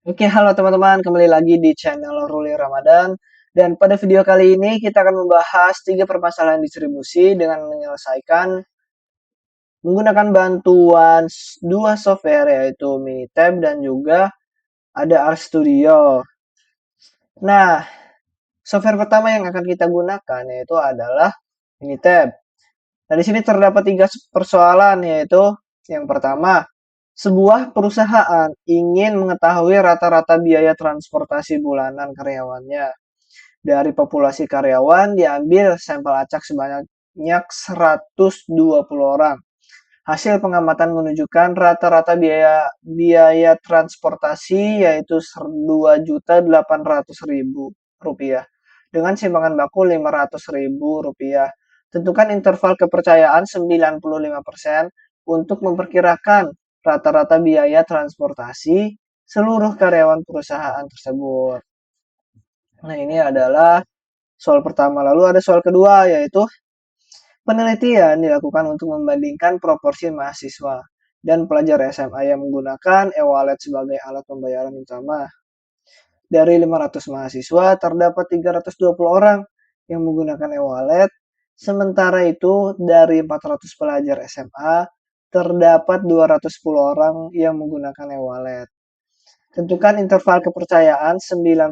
Oke, halo teman-teman, kembali lagi di channel Ruli Ramadan. Dan pada video kali ini kita akan membahas 3 permasalahan distribusi dengan menyelesaikan menggunakan bantuan dua software yaitu Minitab dan juga ada RStudio. Nah, software pertama yang akan kita gunakan yaitu adalah Minitab. Nah, di sini terdapat 3 persoalan yaitu yang pertama, sebuah perusahaan ingin mengetahui rata-rata biaya transportasi bulanan karyawannya. Dari populasi karyawan diambil sampel acak sebanyak 120 orang. Hasil pengamatan menunjukkan rata-rata biaya biaya transportasi yaitu Rp2.800.000 dengan simpangan baku Rp500.000. Tentukan interval kepercayaan 95% untuk memperkirakan rata-rata biaya transportasi seluruh karyawan perusahaan tersebut. Nah, ini adalah soal pertama. Lalu ada soal kedua, yaitu penelitian dilakukan untuk membandingkan proporsi mahasiswa dan pelajar SMA yang menggunakan e-wallet sebagai alat pembayaran utama. Dari 500 mahasiswa, terdapat 320 orang yang menggunakan e-wallet. Sementara itu, dari 400 pelajar SMA, terdapat 210 orang yang menggunakan e-wallet. Tentukan interval kepercayaan 95%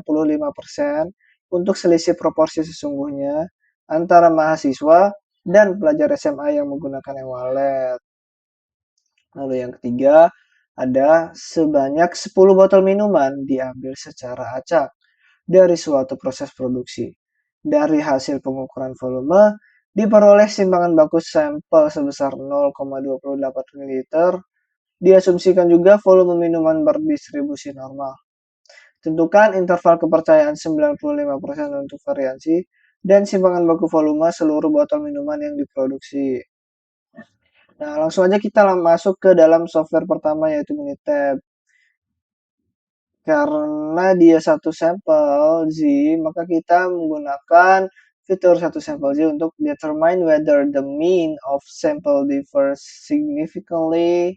untuk selisih proporsi sesungguhnya antara mahasiswa dan pelajar SMA yang menggunakan e-wallet. Lalu yang ketiga, ada sebanyak 10 botol minuman diambil secara acak dari suatu proses produksi. Dari hasil pengukuran volume, diperoleh simpangan baku sampel sebesar 0,28 ml. Diasumsikan juga volume minuman berdistribusi normal. Tentukan interval kepercayaan 95% untuk variansi dan simpangan baku volume seluruh botol minuman yang diproduksi. Nah, langsung aja kita masuk ke dalam software pertama yaitu Minitab. Karena dia satu sampel Z, maka kita menggunakan fitur satu sampel Z untuk determine whether the mean of sample differs significantly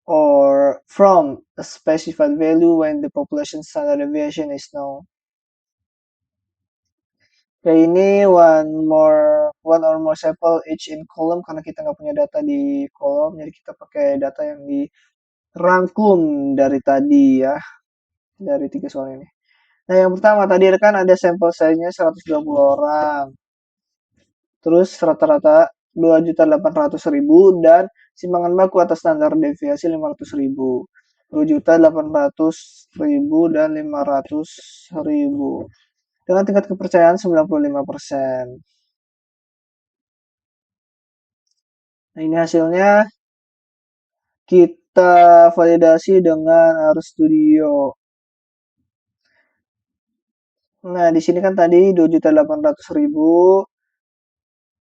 or from a specified value when the population standard deviation is known. Kayak ini one or more sample each in column karena kita nggak punya data di kolom, jadi kita pakai data yang dirangkum dari tadi ya, dari 3 soal ini. Nah, yang pertama tadi kan ada sampel size-nya 120 orang. Terus rata-rata 2.800.000 dan simpangan baku atas standar deviasi 500.000. 2.800.000 dan 500.000. Dengan tingkat kepercayaan 95%. Nah, ini hasilnya kita validasi dengan RStudio. Nah, di sini kan tadi 2.800.000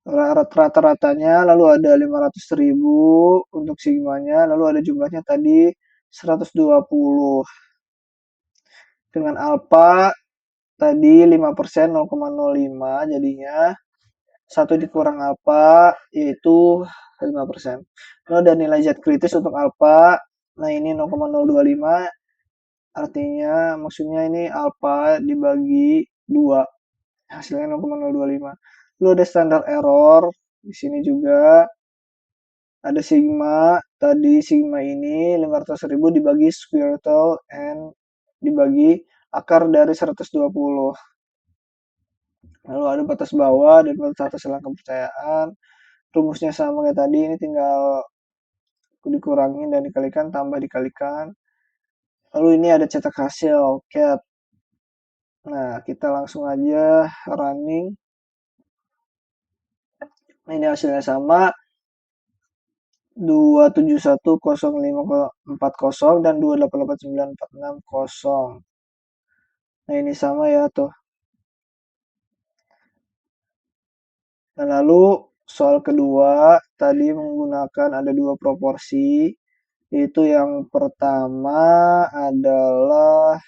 rata-ratanya, lalu ada 500.000 untuk sigmanya, lalu ada jumlahnya tadi 120. Dengan alpha tadi 5% 0,05 jadinya 1 dikurang alpha yaitu 5%. Lalu ada nilai Z kritis untuk alpha. Nah, ini 0,025 artinya maksudnya ini alpha dibagi 2 hasilnya 0,025. Lalu ada standar error di sini juga ada sigma. Tadi sigma ini 500.000 dibagi square root and dibagi akar dari 120. Lalu ada batas bawah dan batas atas selang kepercayaan. Rumusnya sama kayak tadi, ini tinggal dikurangin dan dikalikan, tambah dikalikan. Lalu ini ada cetak hasil, cat. Nah, kita langsung aja running. Nah, ini hasilnya sama. 2710540 dan 2889460. Nah, ini sama ya tuh. Nah, lalu soal kedua tadi menggunakan ada 2 proporsi. Itu yang pertama adalah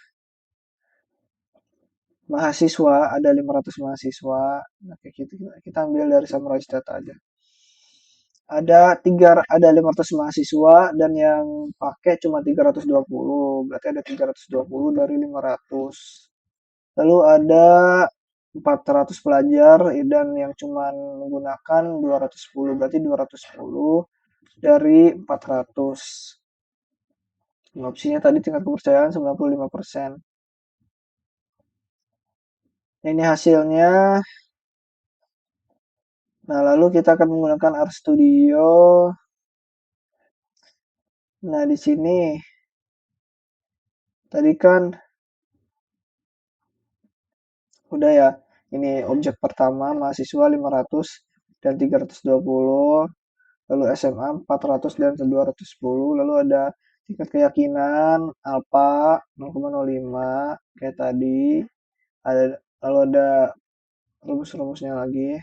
mahasiswa, ada 500 mahasiswa. Nah, kayak gitu kita ambil dari summarize data aja. ada 500 mahasiswa dan yang pakai cuma 320. Berarti ada 320 dari 500. Lalu ada 400 pelajar dan yang cuma menggunakan 210. Berarti 210 dari 400. Opsinya tadi tingkat kepercayaan 95%. Ini hasilnya. Nah, lalu kita akan menggunakan RStudio. Nah, di sini tadi kan udah ya. Ini objek pertama mahasiswa 500 dan 320, lalu SMA 400 dan 210, lalu ada tingkat keyakinan alfa 0,05 kayak tadi. Lalu ada rumus-rumusnya lagi.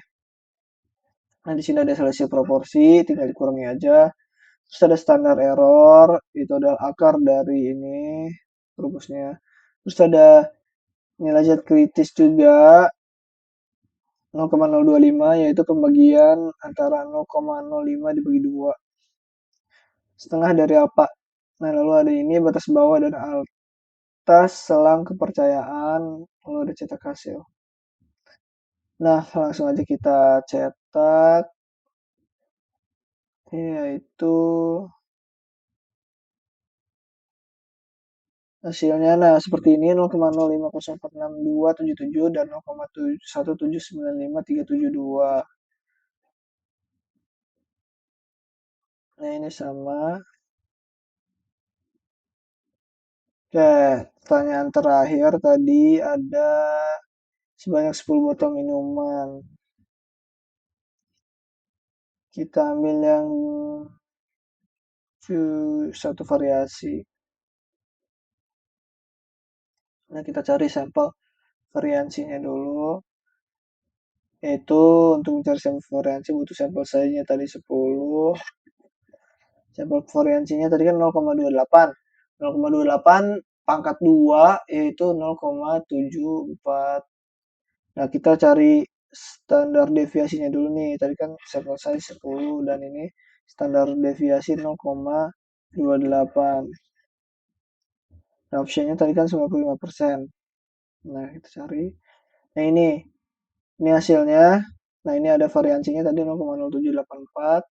Nah, di sini ada selisih proporsi, tinggal dikurangi aja. Terus ada standar error, itu adalah akar dari ini rumusnya. Terus ada nilai Z kritis juga 0,025, yaitu pembagian antara 0,05 dibagi 2. Setengah dari alfa. Nah, lalu ada ini batas bawah dan atas selang kepercayaan, lalu ada cetak hasil. Nah, langsung aja kita cetak, yaitu hasilnya. Nah, seperti ini 0,0504627 dan 0,1795372. Nah, ini sama. Oke, pertanyaan terakhir tadi ada sebanyak 10 botol minuman. Kita ambil yang satu variasi. Nah, kita cari sampel variansinya dulu. Yaitu untuk mencari sampel variansi butuh sampel size-nya tadi 10. Sampel variansinya tadi kan 0,28. 0,28 pangkat 2 yaitu 0,74. Nah, kita cari standar deviasinya dulu nih. Tadi kan sampel size 10 dan ini standar deviasi 0,28. Nah, optionnya tadi kan 95%. Nah, kita cari. Nah, ini hasilnya. Nah, ini ada variansinya tadi 0,0784.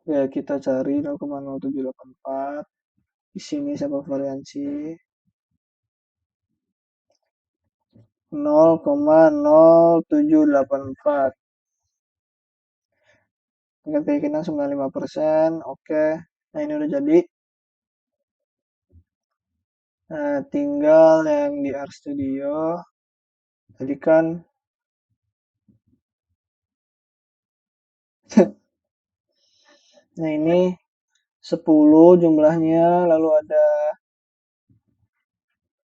Ya, kita cari 0,0784. Di sini sampel variansi 0,0784. Tingkat keyakinan 95%. Oke. Nah, ini udah jadi. Nah, tinggal yang di RStudio. Tadi kan nah ini 10 jumlahnya, lalu ada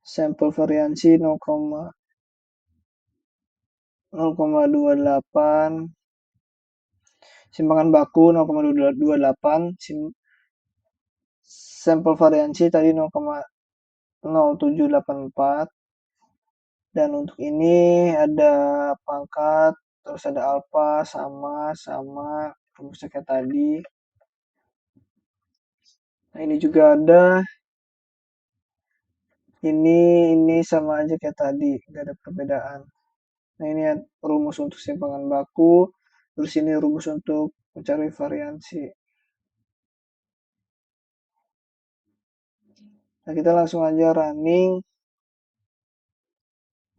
sampel variansi 0,28, simpangan baku 0,28, sampel variansi tadi 0,0784, dan untuk ini ada pangkat, terus ada alfa sama rumusnya kayak tadi. Nah, ini juga ada, ini sama aja kayak tadi, nggak ada perbedaan. Nah, ini rumus untuk simpangan baku, terus ini rumus untuk mencari variansi. Nah, kita langsung aja running.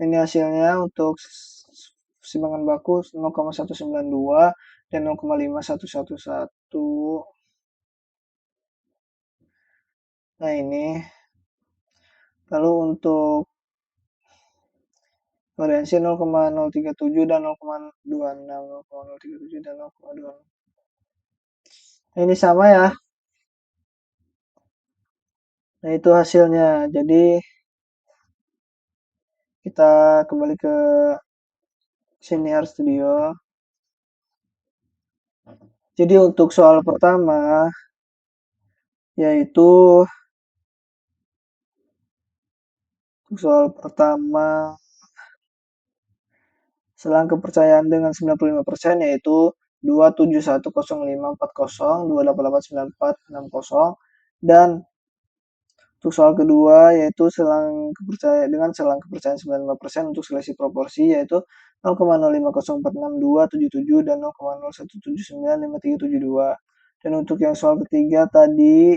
Ini hasilnya untuk simpangan baku 0,192 dan 0,5111. Nah, ini. Lalu untuk variansi 0,037 dan 0,26, 0,037 dan 0,26. Nah, ini sama ya. Nah, itu hasilnya. Jadi kita kembali ke sini RStudio. Jadi untuk soal pertama yaitu selang kepercayaan dengan 95% yaitu 2710540, 2889460, dan untuk soal kedua yaitu dengan selang kepercayaan 95% untuk selisih proporsi yaitu 0,05046277 dan 0,01795372. Dan untuk yang soal ketiga tadi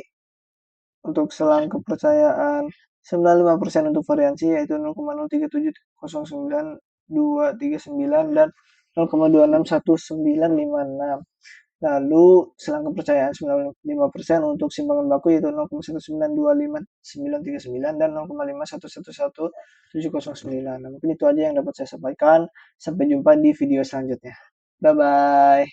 untuk selang kepercayaan 95% untuk variansi yaitu 0,03709239 dan 0,261956. Lalu selang kepercayaan 95% untuk simpangan baku yaitu 0,1925939 dan 0,5111709. Nah, mungkin itu aja yang dapat saya sampaikan. Sampai jumpa di video selanjutnya. Bye bye.